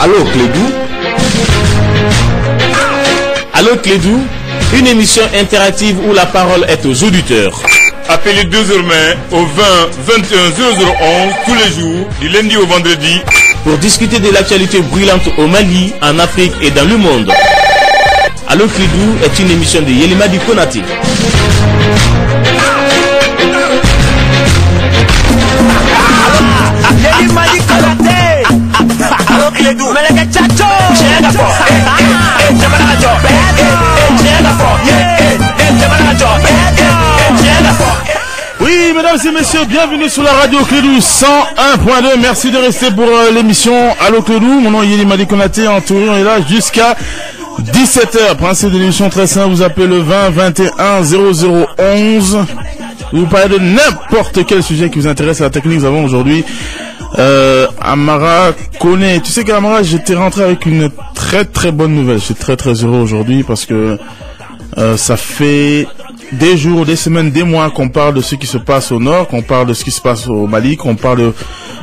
Allô Clédou. Allô Clédou, une émission interactive où la parole est aux auditeurs. Appelez désormais au 20 21 0011 tous les jours, du lundi au vendredi, pour discuter de l'actualité brûlante au Mali, en Afrique et dans le monde. Allô Clédou est une émission de Yelimadi Konaté. Allô Clédou, oui, mesdames et messieurs, bienvenue sur la radio Clédou 101.2. Merci de rester pour l'émission Allô Clédou. Mon nom est Yelimadi Konaté, entouré, on est là jusqu'à 17h. Principe de l'émission très simple, vous appelez le 20 21 0011. Vous parlez de n'importe quel sujet qui vous intéresse à la technique. Nous avons aujourd'hui Amara Kone. Tu sais qu'Amara, j'étais rentré avec une très très bonne nouvelle. Je suis très très heureux aujourd'hui parce que ça fait des jours, des semaines, des mois qu'on parle de ce qui se passe au nord, qu'on parle de ce qui se passe au Mali, qu'on parle de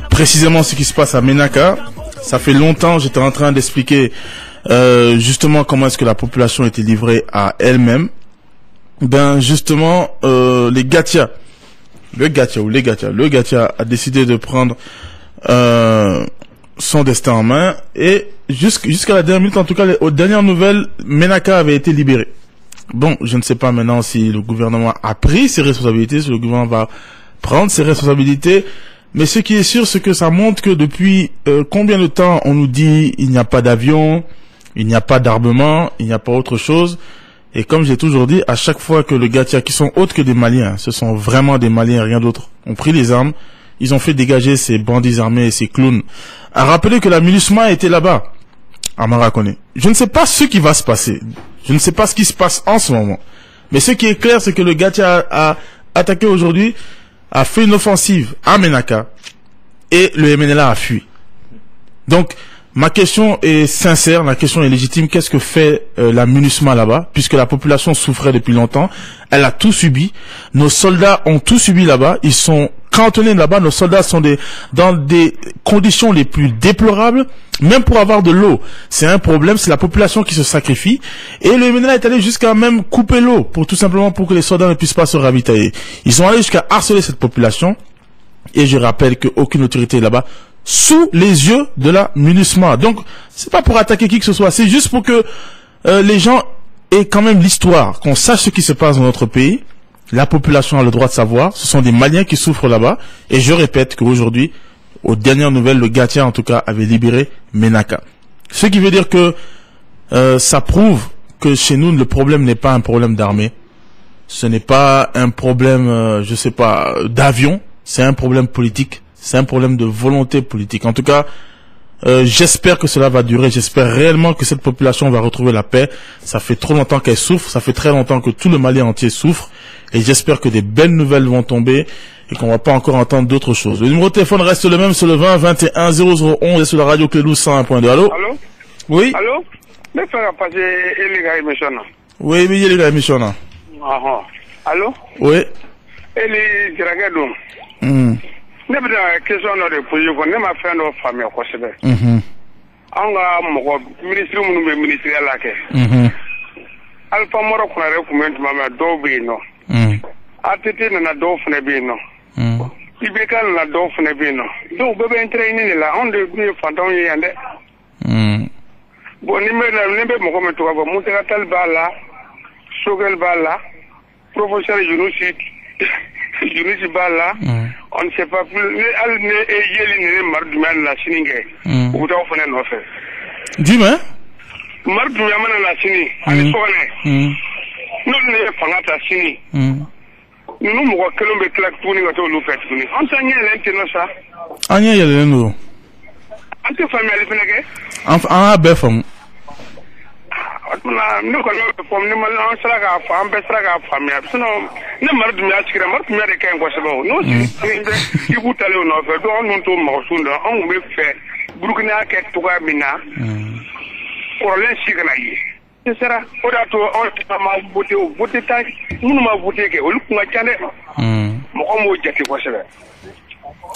précisément ce qui se passe à Ménaka. Ça fait longtemps, j'étais en train d'expliquer justement comment est-ce que la population était livrée à elle-même. Ben justement, le Gatia a décidé de prendre son destin en main et jusqu'à la dernière minute, en tout cas aux dernières nouvelles, Ménaka avait été libéré. Bon, je ne sais pas maintenant si le gouvernement a pris ses responsabilités, si le gouvernement va prendre ses responsabilités, mais ce qui est sûr, c'est que ça montre que depuis combien de temps on nous dit il n'y a pas d'avion, il n'y a pas d'armement, il n'y a pas autre chose. Et comme j'ai toujours dit, à chaque fois que le Gatia, qui sont autres que des Maliens, ce sont vraiment des Maliens, rien d'autre, ont pris les armes, ils ont fait dégager ces bandits armés et ces clowns, a rappelé que la MINUSMA était là-bas, à Marakone. Je ne sais pas ce qui va se passer. Je ne sais pas ce qui se passe en ce moment. Mais ce qui est clair, c'est que le Gatia a attaqué aujourd'hui, a fait une offensive à Ménaka, et le MNLA a fui. Donc, ma question est sincère, la question est légitime. Qu'est-ce que fait la MINUSMA là-bas? Puisque la population souffrait depuis longtemps, elle a tout subi. Nos soldats ont tout subi là-bas. Ils sont cantonnés là-bas. Nos soldats sont dans des conditions les plus déplorables. Même pour avoir de l'eau, c'est un problème. C'est la population qui se sacrifie. Et le MNLA est allé jusqu'à même couper l'eau pour tout simplement pour que les soldats ne puissent pas se ravitailler. Ils sont allés jusqu'à harceler cette population. Et je rappelle qu'aucune autorité là-bas sous les yeux de la MINUSMA. Donc, c'est pas pour attaquer qui que ce soit, c'est juste pour que les gens aient quand même l'histoire, qu'on sache ce qui se passe dans notre pays. La population a le droit de savoir. Ce sont des Maliens qui souffrent là-bas. Et je répète qu'aujourd'hui, aux dernières nouvelles, le Gatia, en tout cas, avait libéré Ménaka. Ce qui veut dire que ça prouve que chez nous, le problème n'est pas un problème d'armée. Ce n'est pas un problème, je sais pas, d'avion. C'est un problème politique. C'est un problème de volonté politique. En tout cas, j'espère que cela va durer. J'espère réellement que cette population va retrouver la paix. Ça fait trop longtemps qu'elle souffre. Ça fait très longtemps que tout le Mali entier souffre. Et j'espère que des belles nouvelles vont tomber et qu'on va pas encore entendre d'autres choses. Le numéro de téléphone reste le même, c'est le 20 21 0011 et sur la radio Clédou 101.2. Allô? Allô? Oui? Allô? Ne fera pas les gars émission. Oui, les gars émission. Allô? Oui. Et les Giragado. Ne bɛ question dɔ de posé ko ne ma fɛn dɔ faamuya kosɛbɛ. An ka mɔgɔ minisiri minnu bɛ minisiriya la kɛ. Alifa Mɔrɔ Konare tun bɛ tuma min dɔw bɛ yen nɔ. ATT nana dɔw fana bɛ yen nɔ. IBK nana dɔw fana bɛ yen nɔ. Dɔw bɛɛ bɛ entraîner de la anw de tun ye fantanw ye yan dɛ. Bon ni bɛ mɔgɔ min tɔgɔ fɔ Musa Tall b'a la, Sogɛl b'a la, professeur Yunusi b'a la. On ne sait pas plus. Al ne yeli ne Marduman la sini kɛ. U bɛ taa fana nɔfɛ. Jumɛn? Marduman mana la sini ani sɔgɔnɛ. N'olu ne ye fanga ta sini. Ninnu mɔgɔ kelen bɛ tila tuguni ka taa olu fɛ tuguni. An tɛ ɲɛ yɛlɛlen tɛ nɔ sa. An ɲɛ yɛlɛlen don. An tɛ faamuyali fana kɛ. An y'a bɛɛ faamu. Ne kɔni bɛ fɔ an sera k'a fɔ an bɛɛ sera k'a faamuya sinon ne Marduman sigira Marduman de ka ɲi kosɛbɛ o n'o sigilen bɛ Ibu talen nɔfɛ donc an dun t'o mɔgɔsun dɔn an tun bɛ fɛ Burukina kɛ cogoya min na kɔrɔlen si kana ye ce sera o de y'a to anw ma voté o voté tan minnu ma voté kɛ olu kun ka ca dɛ mɔgɔ m'o jate kosɛbɛ.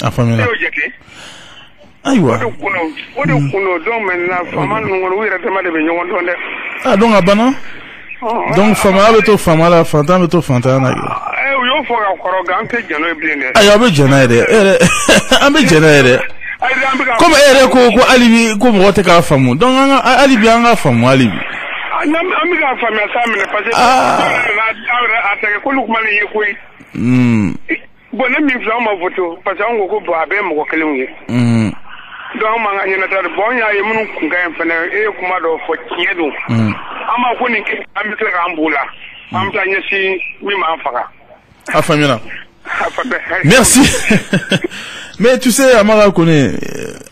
A faamuyala. E y'o jate. Aïwa. Donc maintenant, fama nous directement de venir on Ah, donc, abana? Donc, fama, beto fama la, fanta, beto fanta, na. Yo for a corrogante, jano blinde. Ayo, janade. Ambe janade. Comme ko alibi, comme rote ka famu. Donc, alibi, anga famu, alibi. Amiga famille ça me parce que attaque ko lukman yi koy bon mi fla ma photo parce que on ko bo abe mo ko kelungi donc ma nga nyana tar bon ya yi mun ku ga fene e kuma do fo kiedo ama ko ni ke am tle ambula am ta nyasi mi ma faka afamina merci. Mais tu sais, Amara connaît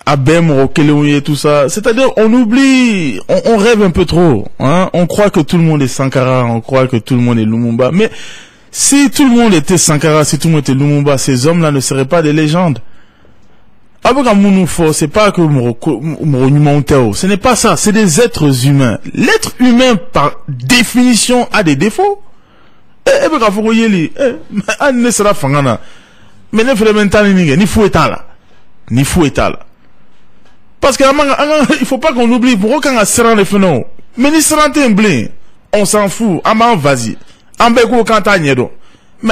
Abem, Kelewouye, tout ça. C'est-à-dire, on oublie, on rêve un peu trop. Hein? On croit que tout le monde est Sankara, on croit que tout le monde est Lumumba. Mais si tout le monde était Sankara, si tout le monde était Lumumba, ces hommes-là ne seraient pas des légendes. C'est pas que ce n'est pas ça, c'est des êtres humains. L'être humain, par définition, a des défauts. Mais ne fait mental ni fou état là. Parce que il faut pas qu'on oublie pour quand on sera les phénomènes. Mais ni sera un blé, on s'en fout. Aman vas-y. Ambeko quand t'as mais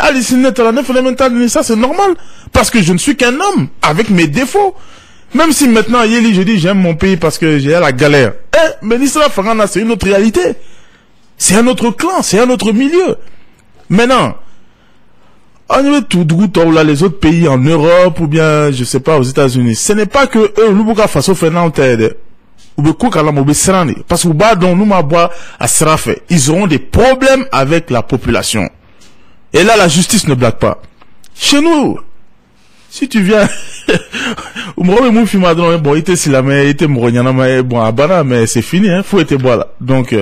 Alice Netra ne fait mental ça c'est normal parce que je ne suis qu'un homme avec mes défauts. Même si maintenant Yeli je dis j'aime mon pays parce que j'ai la galère. Mais l'Isra Fangana c'est une autre réalité. C'est un autre clan, c'est un autre milieu. Maintenant les autres pays en Europe ou bien je sais pas aux États-Unis, ce n'est pas que eux nous bouga façon Fernand t'aide ou be ko kala mo be srani parce que ba don nous ma bois à srafe ils auront des problèmes avec la population. Et là la justice ne blague pas. Chez nous si tu viens bon il était si la mais il était bon abana mais c'est fini hein, faut être voilà. Donc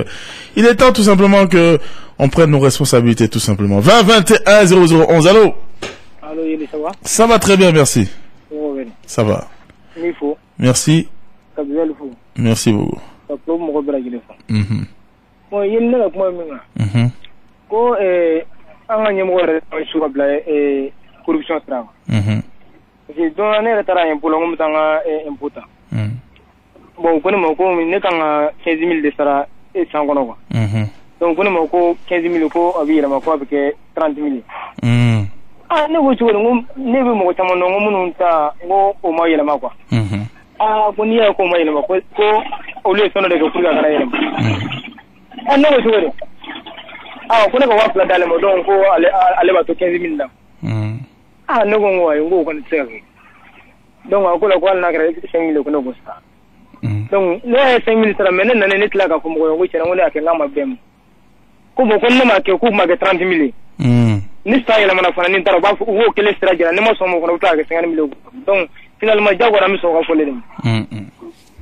il est temps tout simplement que on prenne nos responsabilités tout simplement. 20 21 0011 allô. Allô Yeli, ça va? Ça va très bien merci. Ça va. Merci. Merci beaucoup. Bon yeli na kuma minga. Ko anga nyemo re suka bla corruption tra. Je don ne retara impôt ngom tanga imputa. Bon ko ne mo ko ne tanga 15000 de sara e sangono ko. Donc ko ne mo ko 15000 ko abira ma ko abike 30000. Ah ne go chugo ngom ne be mo ko tamano ngom nunta ngo o ma yela ma ko. Ah ko ni ya ko ma yela ma ko o le sono de ko kurga kana yela. Ah ne go chugo. Ah ko ne ko wa pla dale mo donc ko ale ba to 15000 la. Ah ne go ngwa ngo ko tsere. Donc ko la ko na kare 5000 ko no go sta. Donc le 5000 sera menen na ne tla ka ko mo go chena ngole akenga mabem. Ko bo ko ma ke ku ma ke 30000. Ni sta yela mana fana ni tara ba wo kele stra jara ne mo so mo ko ta ke 50000. Donc finalement jago na mi so ko fole dem.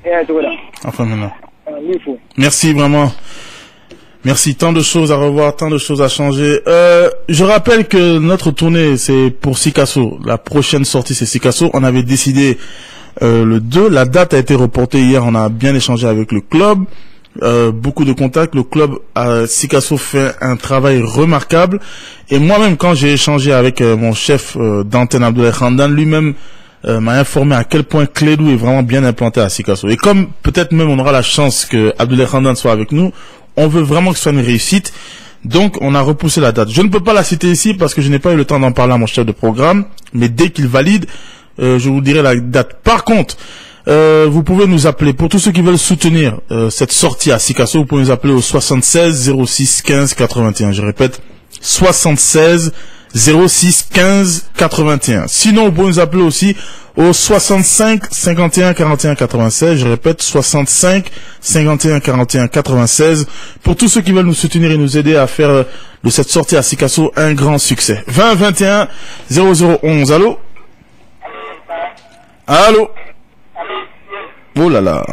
Et tout là. Enfin maintenant. Merci vraiment. Merci, tant de choses à revoir, tant de choses à changer. Je rappelle que notre tournée, c'est pour Sikasso. La prochaine sortie, c'est Sikasso. On avait décidé le 2. La date a été reportée hier. On a bien échangé avec le club. Beaucoup de contacts. Le club à Sikasso fait un travail remarquable. Et moi-même, quand j'ai échangé avec mon chef d'antenne, Abdoulaye Khandan, lui-même m'a informé à quel point Clédou est vraiment bien implanté à Sikasso. Et comme peut-être même on aura la chance que Abdoulaye Khandan soit avec nous, on veut vraiment que ce soit une réussite. Donc, on a repoussé la date. Je ne peux pas la citer ici parce que je n'ai pas eu le temps d'en parler à mon chef de programme. Mais dès qu'il valide, je vous dirai la date. Par contre, vous pouvez nous appeler. Pour tous ceux qui veulent soutenir cette sortie à Sikasso, vous pouvez nous appeler au 76 06 15 81. Je répète, 76 06 15 81. Sinon, vous pouvez nous appeler aussi au 65 51 41 96. Je répète, 65 51 41 96. Pour tous ceux qui veulent nous soutenir et nous aider à faire de cette sortie à Sikasso un grand succès. 20 21 0011. Allô? Allô? Oh là là.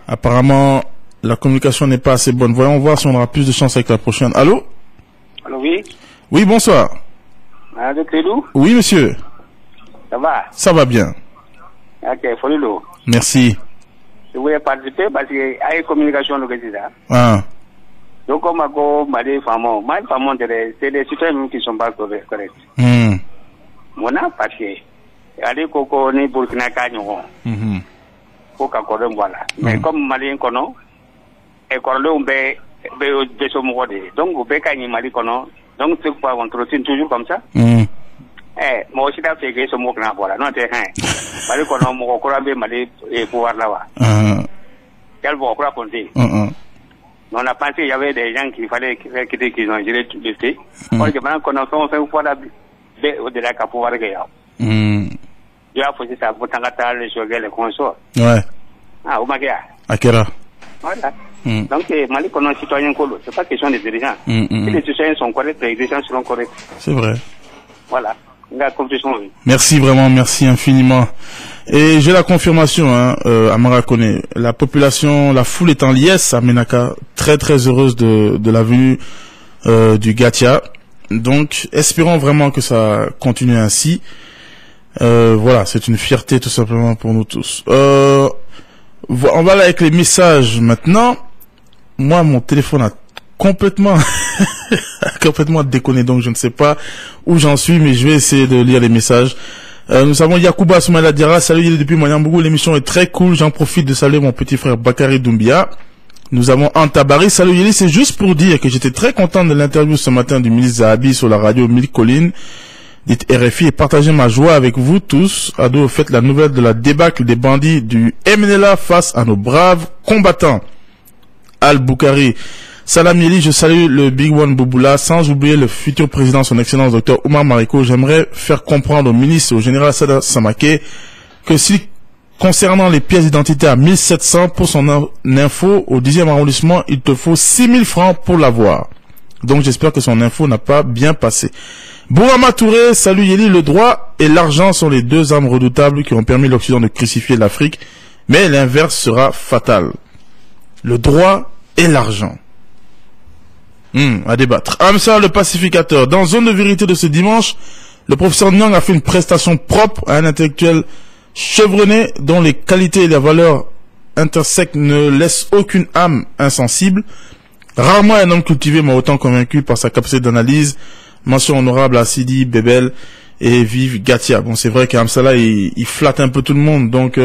Apparemment, la communication n'est pas assez bonne. Voyons voir si on aura plus de chance avec la prochaine. Allô? Allô, oui. Oui, bonsoir. Allô, Clédou? Oui, monsieur. Ça va? Ça va bien. Ok, Folilo. Merci. Je voulais participer parce qu'il y a une communication au Canada. Ah. Donc, comme je c'est des citoyens qui ne sont pas corrects. Mon parce que Ali koko ni Burkina Kanyo. Koka kodon voilà. Mais comme Malien kono, et Corlon be somode. Donc be Kani Mali kono, donc c'est pas on trottine toujours comme ça. Moi aussi t'as fait que ce mot là voilà. Non t'es hein. Mali kono mo ko be Mali et pouvoir là-bas. Quel va quoi compter? On a pensé il y avait des gens qu'il fallait qu'ils ont géré tout l'été. Parce que maintenant qu'on fait une fois de la pouvoir que il a fait ça pour t'engager les choses les consorts. Ouais. Ah, au Magia. Akira. Voilà. Donc, Mali qu'on a un citoyen colo, c'est pas question des dirigeants. Si les citoyens sont corrects, les dirigeants seront corrects. C'est vrai. Voilà. Merci vraiment, merci infiniment. Et j'ai la confirmation, Amara Kone, la population, la foule est en liesse à Menaka, très très heureuse de la venue du Gatia. Donc, espérons vraiment que ça continue ainsi. Voilà, c'est une fierté tout simplement pour nous tous. On va aller avec les messages maintenant. Moi, mon téléphone a complètement déconné, donc je ne sais pas où j'en suis, mais je vais essayer de lire les messages. Nous avons Yacouba Soumaïla Diarra, salut Yeli depuis Moyambougou, l'émission est très cool, j'en profite de saluer mon petit frère Bakary Doumbia. Nous avons Antabari, salut Yeli, c'est juste pour dire que j'étais très content de l'interview ce matin du ministre Zahabi sur la radio Mille Collines, dites RFI, et partager ma joie avec vous tous. Ado, faites la nouvelle de la débâcle des bandits du MNLA face à nos braves combattants. Al-Boukari, Salam Yeli, je salue le Big One Bouboula, sans oublier le futur président, son excellence Dr Oumar Mariko. J'aimerais faire comprendre au ministre, au général Sada Samake, que si, concernant les pièces d'identité à 1700 pour son info au 10e arrondissement, il te faut 6000 francs pour l'avoir. Donc j'espère que son info n'a pas bien passé. Bourama Touré, salut Yeli, le droit et l'argent sont les deux armes redoutables qui ont permis l'Occident de crucifier l'Afrique, mais l'inverse sera fatal. Le droit et l'argent. À débattre. Amsa, le pacificateur. Dans Zone de vérité de ce dimanche, le professeur Nyang a fait une prestation propre à un intellectuel chevronné dont les qualités et les valeurs intersectes ne laissent aucune âme insensible. Rarement un homme cultivé m'a autant convaincu par sa capacité d'analyse. Mention honorable à Sidi, Bebel et Vive Gatia. Bon, c'est vrai qu'Amsa là, il flatte un peu tout le monde, donc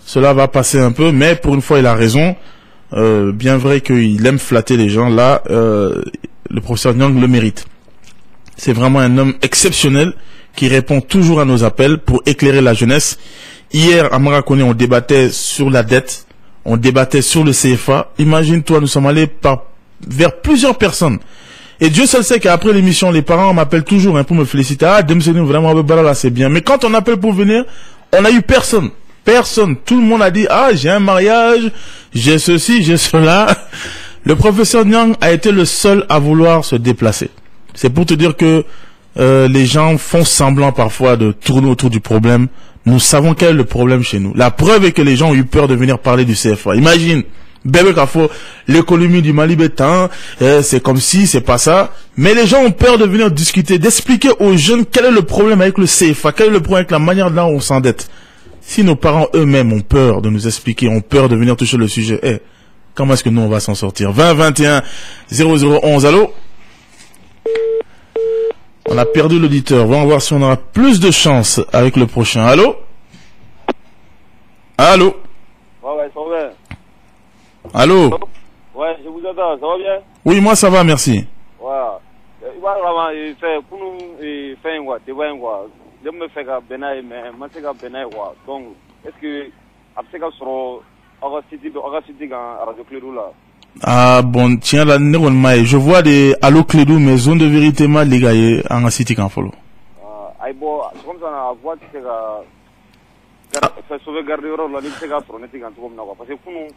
cela va passer un peu, mais pour une fois, il a raison. Bien vrai qu'il aime flatter les gens, là, le professeur Nyang le mérite. C'est vraiment un homme exceptionnel qui répond toujours à nos appels pour éclairer la jeunesse. Hier, à Marakone, on débattait sur la dette, on débattait sur le CFA. Imagine-toi, nous sommes allés vers plusieurs personnes. Et Dieu seul sait qu'après l'émission, les parents m'appellent toujours pour me féliciter. Ah, Demsenou, vraiment, là, c'est bien. Mais quand on appelle pour venir, on n'a eu personne. Personne. Tout le monde a dit, ah, j'ai un mariage, j'ai ceci, j'ai cela. Le professeur Nyang a été le seul à vouloir se déplacer. C'est pour te dire que les gens font semblant parfois de tourner autour du problème. Nous savons quel est le problème chez nous. La preuve est que les gens ont eu peur de venir parler du CFA. Imagine, Bébé Kafo, l'économie du Mali bétain, c'est comme si, c'est pas ça. Mais les gens ont peur de venir discuter, d'expliquer aux jeunes quel est le problème avec le CFA, quel est le problème avec la manière dont on s'endette. Si nos parents eux-mêmes ont peur de nous expliquer, ont peur de venir toucher le sujet, comment est-ce que nous on va s'en sortir? 20 21 0011, allô? On a perdu l'auditeur. Voyons voir si on aura plus de chance avec le prochain. Allô? Allô? Ouais, ça va bien. Allô? Ouais, je vous entends, ça va bien? Oui, moi ça va, merci. Voilà. Il fait quoi? Je me fais Benaï, mais je me fais Benaï. Donc, est-ce que après que sur City Radio Clédou là? Ah bon, tiens là, je vois des Allo Clédou, mais zone de vérité mal les gars en City quand follow. Aïe bon, comme ça on voit que c'est sauvegarder là, ni c'est gars sur net quand comme là parce que nous.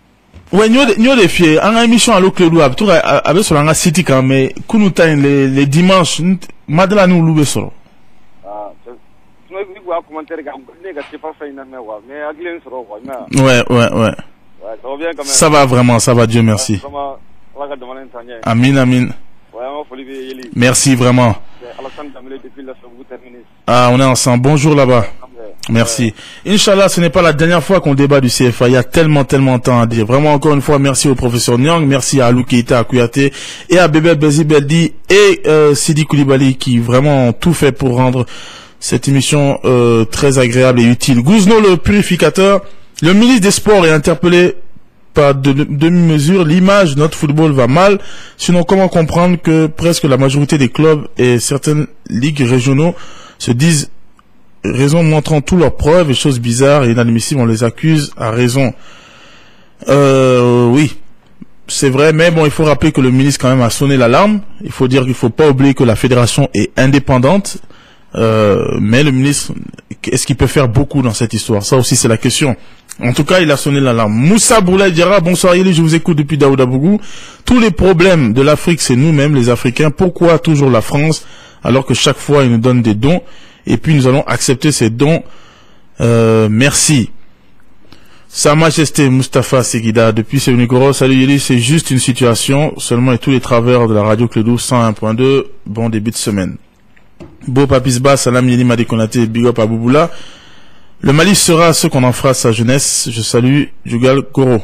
Ouais, nous des fiers. En émission Allo Clédou, avec sur la City quand mais nous t'as les dimanches, madela nous loubé sur. Ouais. Ça va vraiment, ça va, Dieu merci. Amin. Merci vraiment. Ah, on est ensemble. Bonjour là-bas. Merci. Inch'Allah, ce n'est pas la dernière fois qu'on débat du CFA. Il y a tellement de temps à dire. Vraiment, encore une fois, merci au professeur Nyang, merci à Alou Keita, à Kouyaté, et à Bébé Bézi Beldi, et Sidi Koulibaly, qui vraiment ont tout fait pour rendre cette émission très agréable et utile. Gouzno le purificateur, le ministre des Sports est interpellé par demi-mesure. L'image de notre football va mal. Sinon, comment comprendre que presque la majorité des clubs et certaines ligues régionaux se disent raison, montrant toutes leurs preuves et choses bizarres et inadmissibles, on les accuse à raison. Oui, c'est vrai, mais bon, il faut rappeler que le ministre quand même a sonné l'alarme. Il faut dire qu'il faut pas oublier que la fédération est indépendante. Mais le ministre, est-ce qu'il peut faire beaucoup dans cette histoire? Ça aussi, c'est la question. En tout cas, il a sonné l'alarme. Moussa Boulay Diarra, bonsoir Yéli, je vous écoute depuis Daoudabougou. Tous les problèmes de l'Afrique, c'est nous-mêmes, les Africains. Pourquoi toujours la France, alors que chaque fois, ils nous donnent des dons, et puis nous allons accepter ces dons? Merci. Sa Majesté Mustapha Seguida, depuis Sévigoro, salut Yéli, c'est juste une situation, seulement et tous les travers de la radio Clédou 101.2, bon début de semaine. Beau Papisba, Salam Yéli Madi Konaté, Big Up à Bouboula. Le Mali sera ce qu'on en fera sa jeunesse. Je salue Djougal Goro.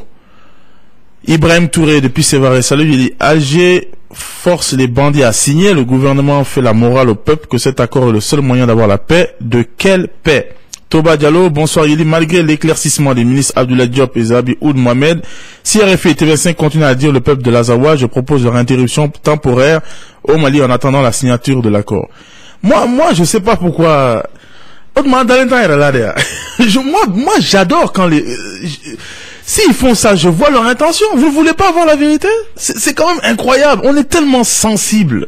Ibrahim Touré depuis Sévaré, salut Yéli. Alger force les bandits à signer. Le gouvernement fait la morale au peuple que cet accord est le seul moyen d'avoir la paix. De quelle paix? Toba Diallo, bonsoir Yéli. Malgré l'éclaircissement des ministres Abdoulaye Diop et Zahabi Oud Mohamed, si RFI et TV5 continuent à dire le peuple de l'Azawa, je propose leur interruption temporaire au Mali en attendant la signature de l'accord. Moi, je sais pas pourquoi. Moi, j'adore quand s'ils font ça, je vois leur intention. Vous ne voulez pas voir la vérité? C'est quand même incroyable. On est tellement sensible,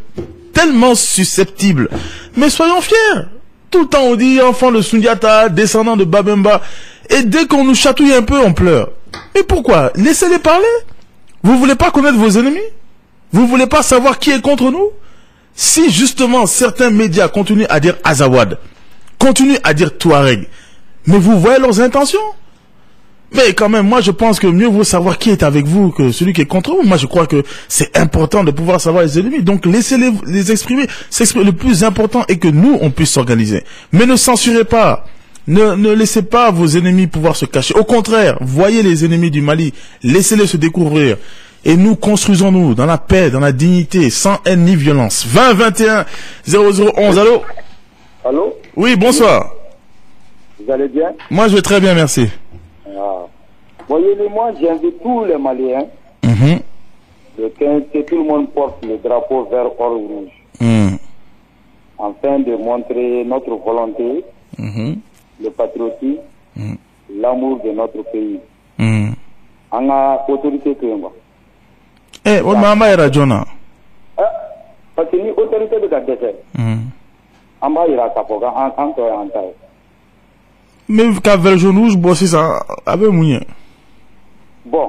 tellement susceptible. Mais soyons fiers. Tout le temps, on dit enfant de Sundiata, descendant de Babemba. Et dès qu'on nous chatouille un peu, on pleure. Mais pourquoi? Laissez-les parler. Vous voulez pas connaître vos ennemis? Vous voulez pas savoir qui est contre nous? Si justement certains médias continuent à dire Azawad, continuent à dire Touareg, mais vous voyez leurs intentions? Mais quand même, moi je pense que mieux vaut savoir qui est avec vous que celui qui est contre vous. Moi je crois que c'est important de pouvoir savoir les ennemis. Donc laissez-les les exprimer. Le plus important est que nous, on puisse s'organiser. Mais ne censurez pas. Ne laissez pas vos ennemis pouvoir se cacher. Au contraire, voyez les ennemis du Mali. Laissez-les se découvrir. Et nous construisons-nous dans la paix, dans la dignité, sans haine ni violence. 20 21 0011. Allô? Allô? Oui, bonsoir. Vous allez bien? Moi, je vais très bien, merci. Ah. Voyez-les, moi, j'invite tous les Maliens. Le 15, que tout le monde porte le drapeau vert, or, rouge. Afin de montrer notre volonté, le patriotisme, l'amour de notre pays. En a autorité que moi. Eh, on m'a envoyé la Jona. Parce que l'autorité de la décès. On va y aller en taille. Mais quand le jaune rouge, bon, c'est ça, avec mouillé. Bon,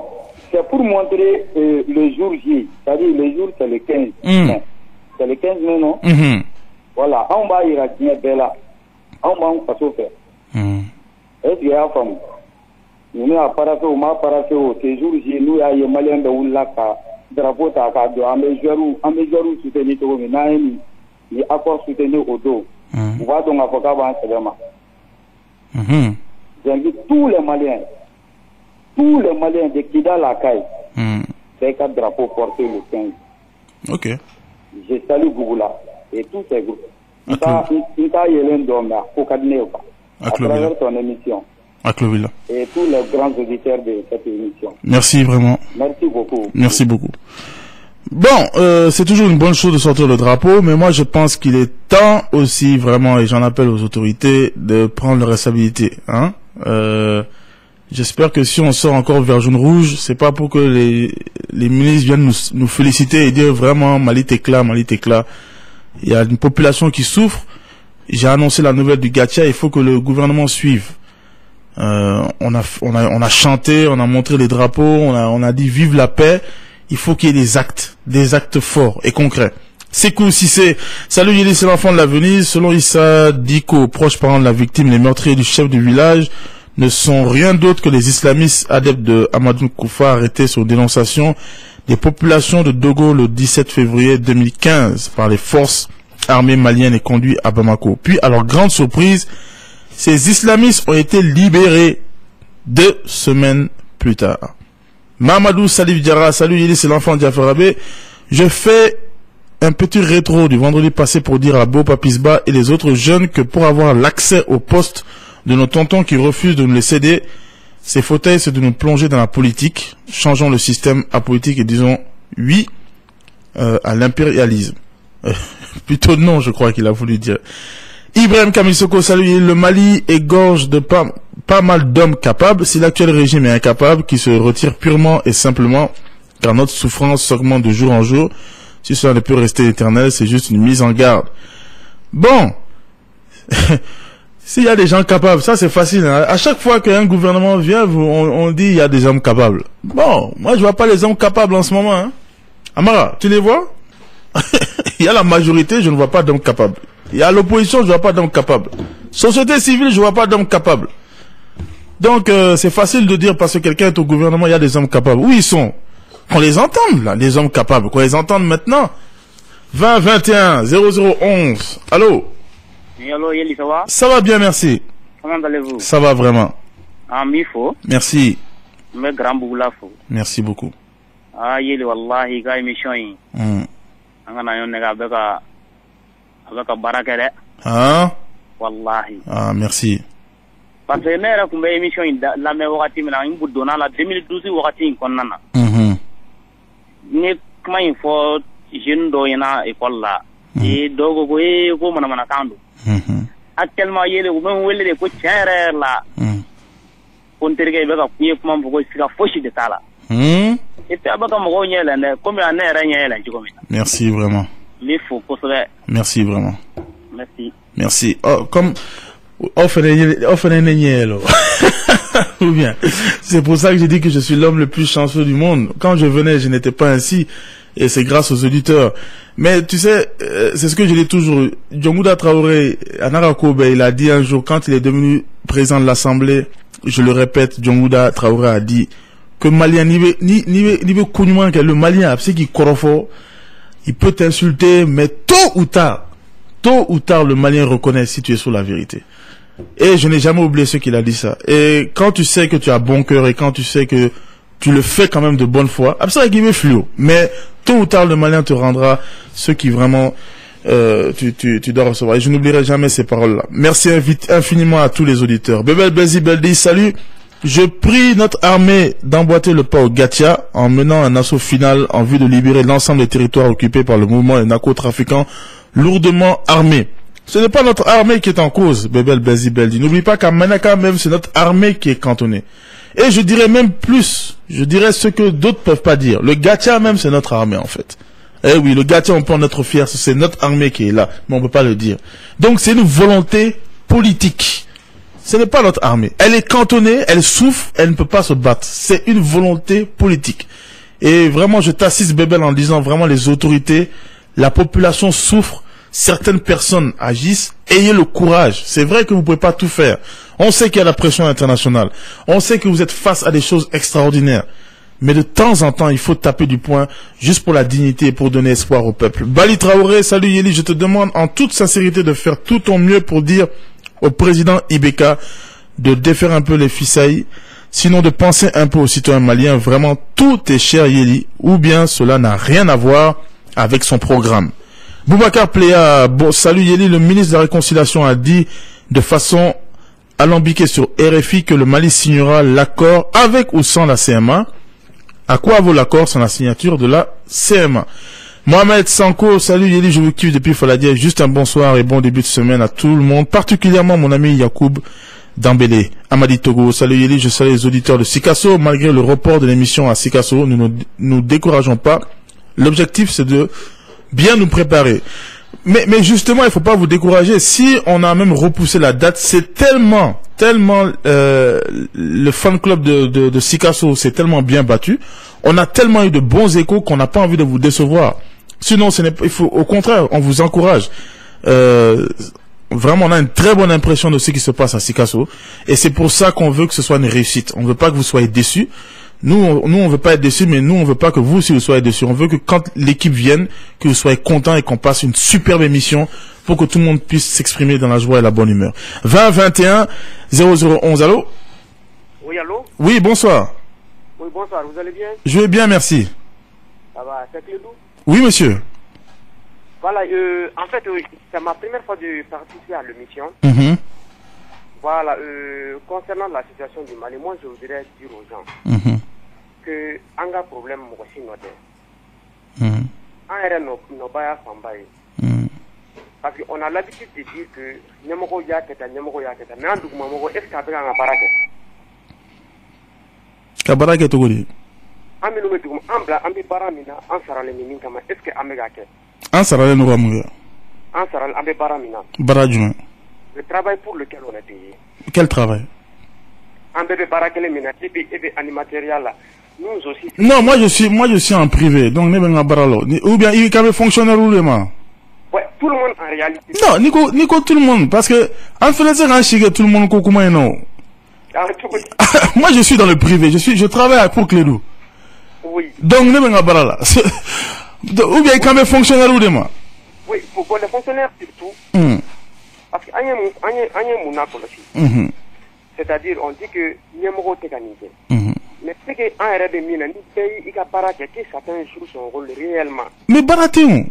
c'est pour montrer le jour J. C'est-à-dire le jour, c'est le 15. C'est le 15 mai, non? Voilà, on va y aller Bella. On va en faire. Est-ce qu'il y a une femme? Nous avons parlé au séjour J. Nous avons Malien de Oulaka. Drapeau Takado, à mesure soutenir au Ménaïni, et accord soutenir au dos. On va donc avocat en Séléma. J'invite tous les Maliens de Kida Lakai, c'est 4 drapeaux portés le 15. Ok. Je salue Bouboula et tous ces groupes. Ita Yelen Domna, au Kadneuka, à travers ton émission. Et tous les grands auditeurs de cette émission. Merci vraiment. Merci beaucoup. Merci beaucoup. Bon, c'est toujours une bonne chose de sortir le drapeau, mais moi je pense qu'il est temps aussi vraiment, et j'en appelle aux autorités, de prendre leur responsabilité. Hein. J'espère que si on sort encore vert jaune rouge, c'est pas pour que les ministres viennent nous féliciter et dire vraiment Mali t'éclat. Il y a une population qui souffre. J'ai annoncé la nouvelle du Gatia, il faut que le gouvernement suive. On a chanté, on a montré les drapeaux, on a dit vive la paix. Il faut qu'il y ait des actes forts et concrets. Sekou Sissé, salut Yéli, c'est l'enfant de la Venise. Selon Issa Diko, proche parent de la victime, les meurtriers du chef du village ne sont rien d'autre que les islamistes adeptes de Amadou Koufa arrêtés sur dénonciation des populations de Dogo le 17 février 2015 par les forces armées maliennes et conduits à Bamako. Puis, à leur grande surprise, ces islamistes ont été libérés 2 semaines plus tard. Mamadou Salif Diarra, salut Yéli, c'est l'enfant de Diafarabé. Je fais un petit rétro du vendredi passé pour dire à Beau Papisba et les autres jeunes que pour avoir l'accès au poste de nos tontons qui refusent de nous les céder, ces fauteuils, c'est de nous plonger dans la politique. Changeons le système apolitique et disons oui à l'impérialisme. Plutôt non, je crois qu'il a voulu dire. Ibrahim Kamisoko, salut. Le Mali égorge de pas mal d'hommes capables. Si l'actuel régime est incapable, qui se retire purement et simplement, car notre souffrance s'augmente de jour en jour. Si cela ne peut rester éternel, c'est juste une mise en garde. Bon. S'il y a des gens capables, ça c'est facile. Hein. À chaque fois qu'un gouvernement vient, on dit il y a des hommes capables. Bon, moi je vois pas les hommes capables en ce moment. Hein. Amara, tu les vois? Il y a la majorité, je ne vois pas d'hommes capables. Il y a l'opposition, je ne vois pas d'hommes capables. Société civile, je ne vois pas d'hommes capables. Donc c'est facile de dire parce que quelqu'un est au gouvernement, il y a des hommes capables. Où ils sont? Qu'on les entende là, les hommes capables. Qu'on les entende maintenant. 20 21 0011. Allô? Oui, allô, Yeli, ça va? Ça va bien, merci. Comment allez-vous? Ça va vraiment. Ah, Mifo. Merci. Mais grand boulafo. Merci beaucoup. Ah, Yeli, wallahi, ga émission yi. Angana yon nega beka barakere. Ah? Wallahi. Ah, merci. Parce que nera kumbe émission yi la me wakati mina imbu dona la 2012 wakati ikonana. Ni kuma info jeune do yana école la. Et dogo ko mana kandu. Actuellement yele ko men wele ko tiere la konterge be ka kuye kuma ko sika foshi de tala et puis abaka mo nyele ne comme ya ne nyele jiko mi. Merci vraiment. Il faut poser. Merci vraiment. Merci. Merci. Oh, comme offre nyelo. Ou bien c'est pour ça que j'ai dit que je suis l'homme le plus chanceux du monde. Quand je venais, je n'étais pas ainsi. Et c'est grâce aux auditeurs. Mais tu sais, c'est ce que je dis toujours. Djongouda Traoré, Anara Kobe, il a dit un jour, quand il est devenu président de l'Assemblée, je le répète, Djongouda Traoré a dit que Malien, le Malien, c'est qui korofo, il peut t'insulter, mais tôt ou tard, le Malien reconnaît si tu es sur la vérité. Et je n'ai jamais oublié ce qu'il a dit ça. Et quand tu sais que tu as bon cœur et quand tu sais que tu le fais quand même de bonne foi, absolument fluo. Mais tôt ou tard, le Malien te rendra ce qui vraiment tu dois recevoir. Et je n'oublierai jamais ces paroles-là. Merci infiniment à tous les auditeurs. Bebel Belzi Beldi, salut. Je prie notre armée d'emboîter le pas au Gatia en menant un assaut final en vue de libérer l'ensemble des territoires occupés par le mouvement des narcotrafiquants lourdement armés. Ce n'est pas notre armée qui est en cause, Bebel Belzi Beldi. N'oublie pas qu'à Manaka même, c'est notre armée qui est cantonnée. Et je dirais même plus, je dirais ce que d'autres peuvent pas dire. Le Gatia même, c'est notre armée en fait. Eh oui, le Gatia, on peut en être fier, c'est notre armée qui est là, mais on peut pas le dire. Donc c'est une volonté politique. Ce n'est pas notre armée. Elle est cantonnée, elle souffre, elle ne peut pas se battre. C'est une volonté politique. Et vraiment, je t'assiste, Bébel, en disant vraiment les autorités, la population souffre, certaines personnes agissent, ayez le courage. C'est vrai que vous pouvez pas tout faire. On sait qu'il y a la pression internationale. On sait que vous êtes face à des choses extraordinaires. Mais de temps en temps, il faut taper du poing juste pour la dignité et pour donner espoir au peuple. Bali Traoré, salut Yeli, je te demande en toute sincérité de faire tout ton mieux pour dire au président Ibeka de défaire un peu les ficelles, sinon de penser un peu aux citoyens maliens. Vraiment, tout est cher Yeli, ou bien cela n'a rien à voir avec son programme. Boubacar Pléa, bon, salut Yeli, le ministre de la Réconciliation a dit de façon alambiquée sur RFI que le Mali signera l'accord avec ou sans la CMA. À quoi vaut l'accord sans la signature de la CMA? Mohamed Sanko, salut Yeli, je vous kiffe depuis Faladier. Juste un bonsoir et bon début de semaine à tout le monde, particulièrement mon ami Yacoub Dambélé. Amadi Togo, salut Yeli, je salue les auditeurs de Sikasso. Malgré le report de l'émission à Sikasso, nous ne nous décourageons pas. L'objectif, c'est de bien nous préparer. Mais justement, il faut pas vous décourager. Si on a même repoussé la date, c'est tellement le fan club de Sikasso s'est tellement bien battu. On a tellement eu de bons échos qu'on n'a pas envie de vous décevoir. Sinon, il faut, au contraire, on vous encourage. Vraiment, on a une très bonne impression de ce qui se passe à Sikasso. Et c'est pour ça qu'on veut que ce soit une réussite. On veut pas que vous soyez déçus. Nous, on veut pas être déçus, mais nous, on veut pas que vous aussi vous soyez déçus. On veut que quand l'équipe vienne, que vous soyez contents et qu'on passe une superbe émission pour que tout le monde puisse s'exprimer dans la joie et la bonne humeur. 20 21 0011. Allô? Oui, allô? Oui, bonsoir. Oui, bonsoir. Vous allez bien? Je vais bien, merci. Ça va, c'est Clédou? Oui, monsieur. Voilà, en fait, c'est ma première fois de participer à l'émission. Voilà, concernant la situation du Mali, moi je voudrais dire aux gens que un gars problème aussi noté. Un erreur no baya fambaye. Parce qu'on a l'habitude de dire que Nyamoko Yaketa, mais en tout cas, est-ce qu'il y a un barake? Kabarake Togoli. Ambi baramina, en sarale minkama, est-ce que Amegake? En sarale no Ramuga. En sarale, ambi baramina. Baradjuma. Le travail pour lequel on est payé. Quel travail? Ambi barakele mina, et animatériel là. Nous aussi. Non, moi je suis en privé, donc ne venga baralo. Ou bien il est fonctionnaire ou le man. Ouais, tout le monde en réalité. Non, Nico tout le monde, parce que en fait c'est tout le monde comment non. Moi je suis dans le privé, je travaille pour Clédou. Oui. Donc ne venga barala. Ou bien il est fonctionnaire ou le man. Oui, pour les fonctionnaires surtout. Parce que c'est-à-dire on dit que Nyamoro Tekanike. Mais c'est qu'en RDM, il y a baraté que certains jouent son rôle réellement. Mais baraté où?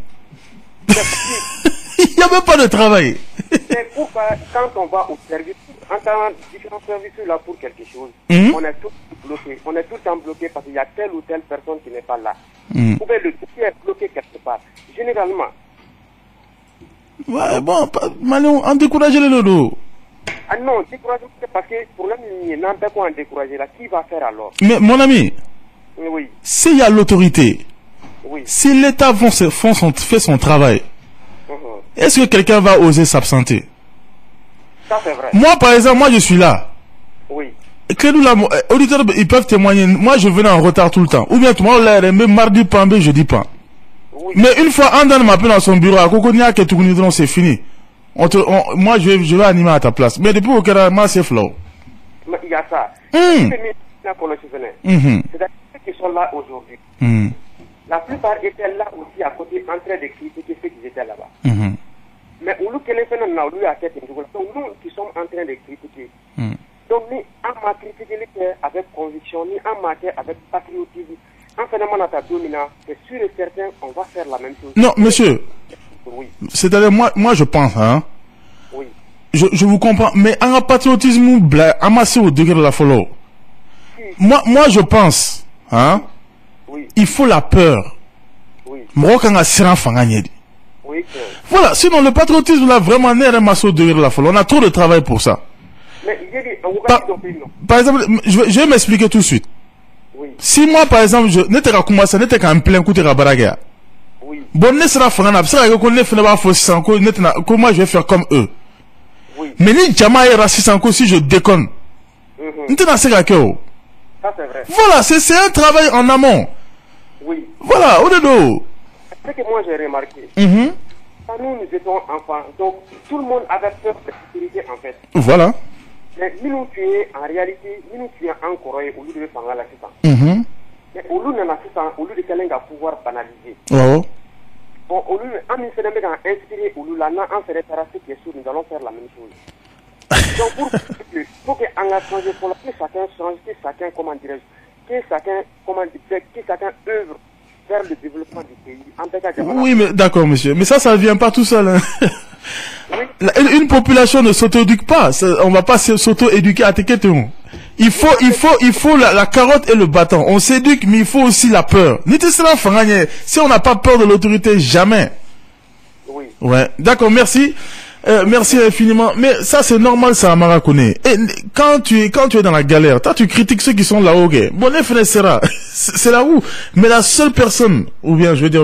Il n'y a même pas de travail. C'est pourquoi quand on va au service, en tant que différents services là pour quelque chose, on est tout bloqué. On est tout le temps bloqué parce qu'il y a telle ou telle personne qui n'est pas là. Ou bien le dossier est bloqué quelque part. Généralement. Ouais, bon, Malon, on décourage le lodo. Ah non, découragement, parce que pour l'homme, il n'a pas quoi en décourager là. Qui va faire alors? Mais mon ami, oui. S'il y a l'autorité, si l'État fait son travail, est-ce que quelqu'un va oser s'absenter? Ça c'est vrai. Moi par exemple, moi je suis là. Oui. Que nous là, auditeurs, ils peuvent témoigner. Moi je venais en retard tout le temps. Ou bien tout le monde même mardi pas, jeudi pas. Oui. Mais une fois Andan m'appelle dans son bureau, à Kokonia que tout le monde c'est fini. Moi je vais animer à ta place. Mais depuis auquel moi c'est flow. Il y a ça. C'est-à-dire ceux qui sont là aujourd'hui. La plupart étaient là aussi à côté en train de critiquer ceux qui étaient là-bas. Mais nous qui sommes en train de critiquer. Donc nous avons critiqué avec conviction, nous avons avec patriotisme. En phénomène dominant, c'est sûr et certain qu'on va faire la même chose. Non, monsieur. Oui. C'est-à-dire, moi je pense, hein. Oui. Je vous comprends, mais en patriotisme, amassé au degré de la follow. Moi je pense, hein. Oui. Il faut la peur. Oui. Oui. Voilà, sinon le patriotisme là vraiment n'est amassé au degré de la follow. On a trop de travail pour ça. Mais par exemple, je vais m'expliquer tout de suite. Oui. Si moi par exemple, je n'étais qu'à commencer, n'étais qu'à un plein coup de rabaraga. Oui. Bon, ne sera fangana, ça que qu'on ne fait pas faux sans que moi je vais faire comme eux. Oui. Mais ni Jama est raciste encore si je déconne. Ça c'est vrai. Voilà, c'est un travail en amont. Oui. Voilà, au dedo. Ce que moi j'ai remarqué. Quand nous étions enfants, donc tout le monde avait peur de la sécurité en fait. Voilà. Mais nous tuer en réalité, nous tuer en Corée au lieu de faire l'assistance. Mais au lieu de l'assistance, au lieu de quelqu'un qui a pouvoir banaliser. Oh. Bon, au lieu de inspirer, au lieu de faire ce qui est sûr, nous allons faire la même chose. Donc pour que engagement pour que chacun change, que chacun, comment dirais-je, que chacun œuvre vers le développement du pays. Oui, mais d'accord, monsieur. Mais ça ne vient pas tout seul. Hein. Oui. Une population ne s'auto-éduque pas. On ne va pas s'auto-éduquer à Teketeon. Il faut la carotte et le bâton. On s'éduque, mais il faut aussi la peur. Si on n'a pas peur de l'autorité, jamais. Oui. Ouais. D'accord, merci. Merci infiniment. Mais ça, c'est normal, ça, à Maracone. Et quand tu es dans la galère, toi, tu critiques ceux qui sont là-haut. Bon, c'est là où. Mais la seule personne, ou bien, je veux dire,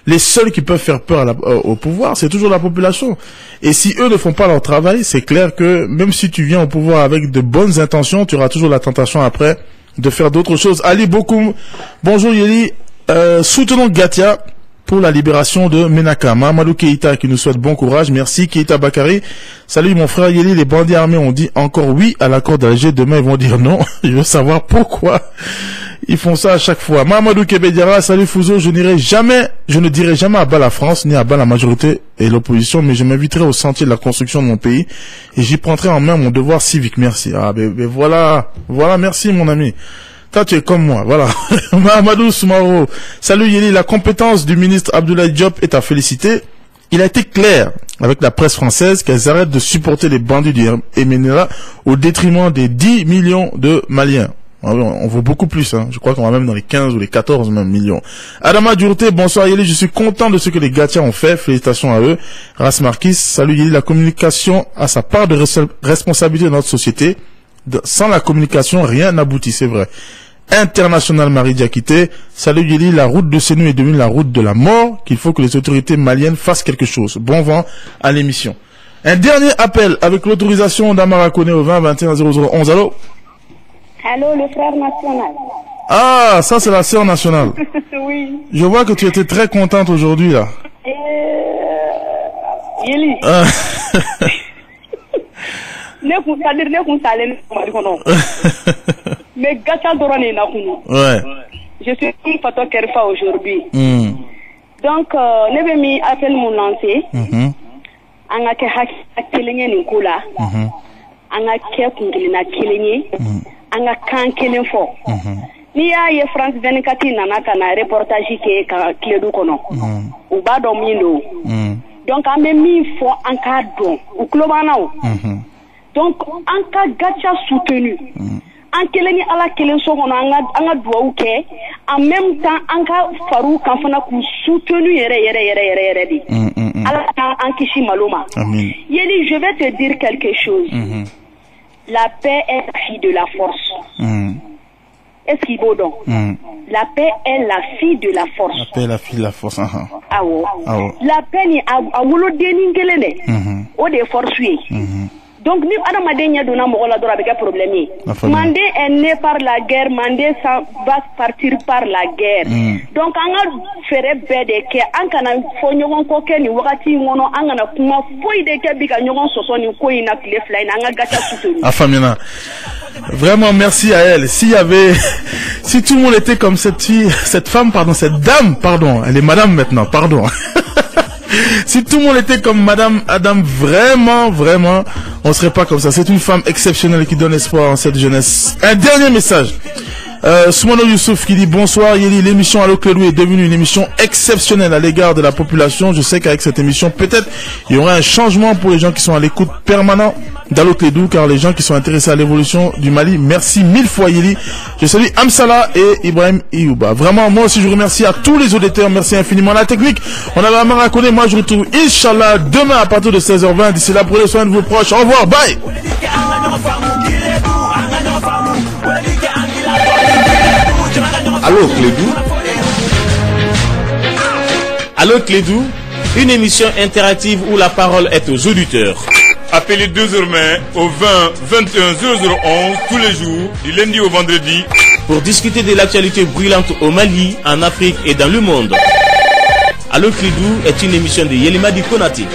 les seuls qui peuvent faire peur au pouvoir, c'est toujours la population. Et si eux ne font pas leur travail, c'est clair que même si tu viens au pouvoir avec de bonnes intentions, tu auras toujours la tentation après de faire d'autres choses. Ali Bokoum, bonjour Yeli, soutenons Gatia pour la libération de Menaka. Mamadou Keïta qui nous souhaite bon courage. Merci Keïta Bakari. Salut mon frère Yeli, les bandits armés ont dit encore oui à l'accord d'Alger. Demain ils vont dire non. Je veux savoir pourquoi ils font ça à chaque fois. Mamadou Kebediara, salut Fouzo. Je ne dirai jamais à bas la France ni à bas la majorité et l'opposition, mais je m'inviterai au sentier de la construction de mon pays et j'y prendrai en main mon devoir civique. Merci. Ah ben voilà, merci mon ami. Toi, tu es comme moi, voilà. Mahamadou Soumaro. Salut Yeli, la compétence du ministre Abdoulaye Diop est à féliciter. Il a été clair avec la presse française qu'elles arrêtent de supporter les bandits du MNLA au détriment des 10 millions de Maliens. On vaut beaucoup plus, hein. Je crois qu'on va même dans les 15 ou les 14 même millions. Adama Djourté, bonsoir Yeli, je suis content de ce que les Gatia ont fait, félicitations à eux. Ras Marquis, salut Yeli, la communication a sa part de responsabilité dans notre société. Sans la communication, rien n'aboutit, c'est vrai. International Marie Diakité, salut Yeli, la route de Sénou est devenue la route de la mort, qu'il faut que les autorités maliennes fassent quelque chose. Bon vent à l'émission. Un dernier appel avec l'autorisation d'Amara Kone au 20 21 0011. Allô? Allô, le frère national. Ah, ça c'est la sœur nationale. Oui. Je vois que tu étais très contente aujourd'hui là. Yeli. Ah. Mais Gacha Dorane na kunu. Ouais. Je suis une photo Kerfa aujourd'hui. Donc, ne be mi appel mon lancé. Anga ke hakilenye ni kula. Anga ke kungilina kilenye. Anga kan kelen fo. Ni ya ye France 24 nana kana reportage ke ka kledu kono. U ba do mindo. Donc an be mi fo an ka don. U klobana o. Donc an ka Gacha soutenu. An keleni ala kelen so kono anga duwa ke en même temps an ka faru kan fana ku soutenu yere di. Ala an kishi maloma. Amen. Yeli, je vais te dire quelque chose. La paix est la fille de la force. Est-ce qu'il vaut donc? La paix est la fille de la force. La paix est la fille de la force. Ah ouais. La paix ni a wolo deningelene. O de force oui. Donc ni adama denya dona mogola dora avec un problème. Mandé est né par la guerre, Mandé va partir par la guerre. Donc anga fere bede ke ankana fo nyogon ko ke ni wakati ngono angana kuma foi de ke bika nyogon soso ni ko ina kle fly na anga Gacha soutenu. Afamina. Vraiment merci à elle. Si tout le monde était comme cette dame, elle est madame maintenant, pardon. Si tout le monde était comme Madame Adam, vraiment, on serait pas comme ça. C'est une femme exceptionnelle qui donne espoir en cette jeunesse. Un dernier message. Soumano Youssouf qui dit bonsoir Yeli, l'émission Allo Clédou est devenue une émission exceptionnelle à l'égard de la population. Je sais qu'avec cette émission, peut-être, il y aura un changement pour les gens qui sont à l'écoute permanente d'Allo Clédou, car les gens qui sont intéressés à l'évolution du Mali, merci 1000 fois Yeli. Je salue Amsala et Ibrahim Iouba. Vraiment, moi aussi je remercie à tous les auditeurs, merci infiniment. La technique, on avait vraiment raconté, moi je retrouve Inch'Allah demain à partir de 16h20. D'ici là, prenez soin de vos proches. Au revoir, bye. Allo Clédou. Allo Clédou, une émission interactive où la parole est aux auditeurs. Appelez désormais au 20 21 0011 tous les jours, du lundi au vendredi, pour discuter de l'actualité brûlante au Mali, en Afrique et dans le monde. Allo Clédou est une émission de Yelimadi Konati.